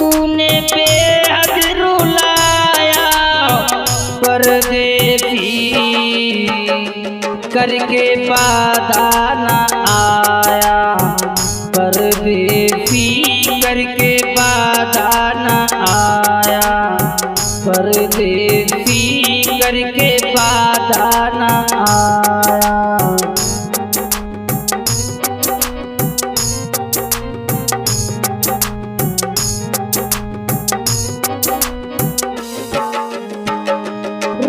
तूने बेहद रुलाया परदेसी, करके वादा न आया परदेसी, करके वादा न आया परदेसी, करके वादा न आया।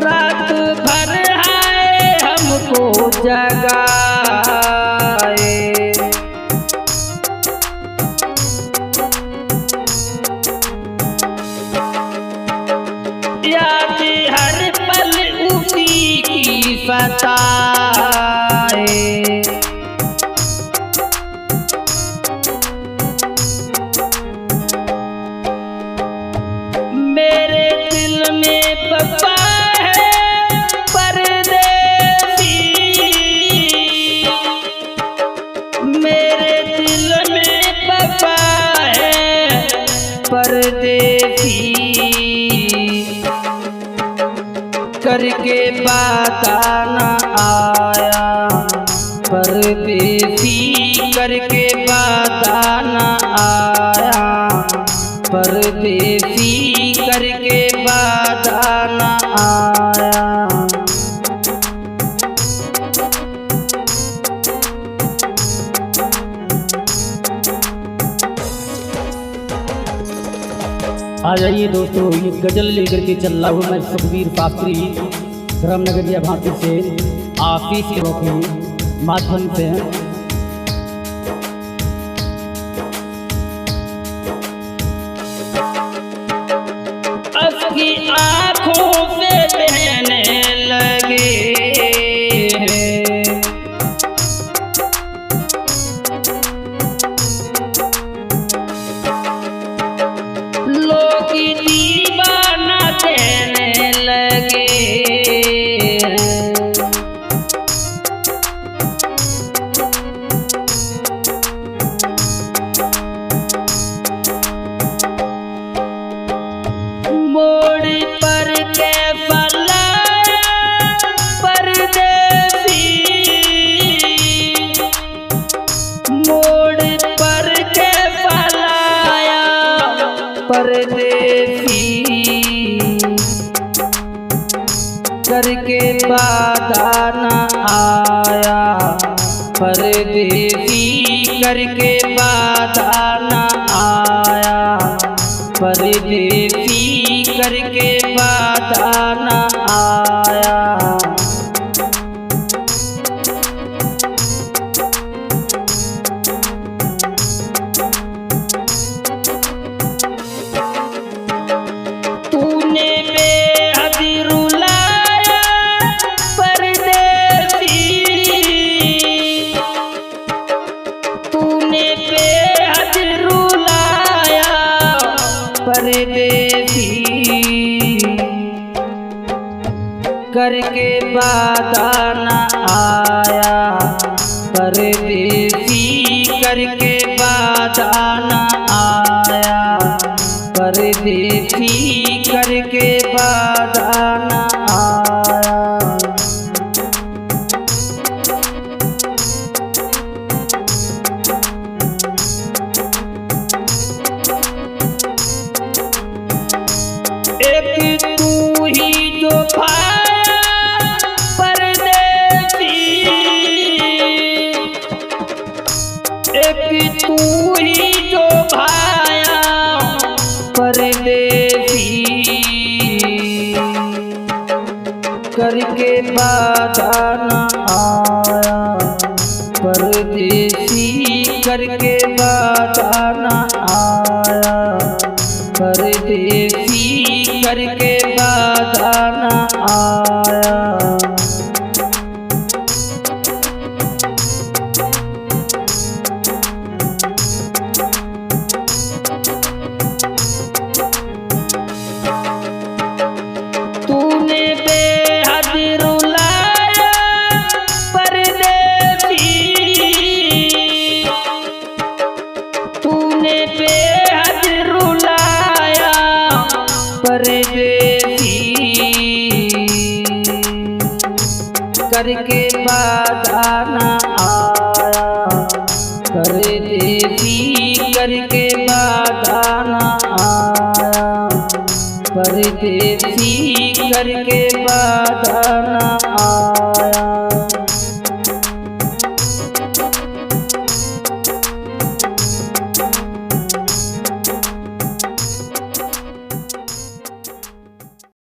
रात भर है हमको जगाए, याद हर पल उसी की सताए। मेरे दिल में बसा है परदेसी, मेरे दिल में बसा है परदेसी, करके वादा न आया परदेसी, करके वादा न आया परदेसी, करके वादा न आया। आ जाइए दोस्तों, ये गजल लेकर के चल रहा हूँ मैं सुखबीर शास्त्री धर्मनगर भाटी से आशीष के माध्यम से। उसकी आँखों से बहने लगे लोग दीवाना कहने लगे, मोड़ पर के फलाया परदेसी, मोड़ पर के फलाया परदेसी, करके वादा न आया परदेसी, करके वादा न आया परदेसी, करके वादा न आया। तूने बेहद रुलाया परदेसी, तूने बेहद रुलाया परदेसी, करके वादा न आया परदेसी, करके वादा न आया परदेसी, करके वादा न आया। एक तू ही जो पाया परदेसी, एक तू ही जो भाया परदेसी, करके वादा न आया परदेसी, करके वादा न आया परदेसी, करके वादा न आया। तूने बेहद रुलाया परदेसी, तूने बेहद रुलाया परदेसी करके बाधा न आया, परदेसी करके बाधा न आया, परदेसी करके बाधा न आया।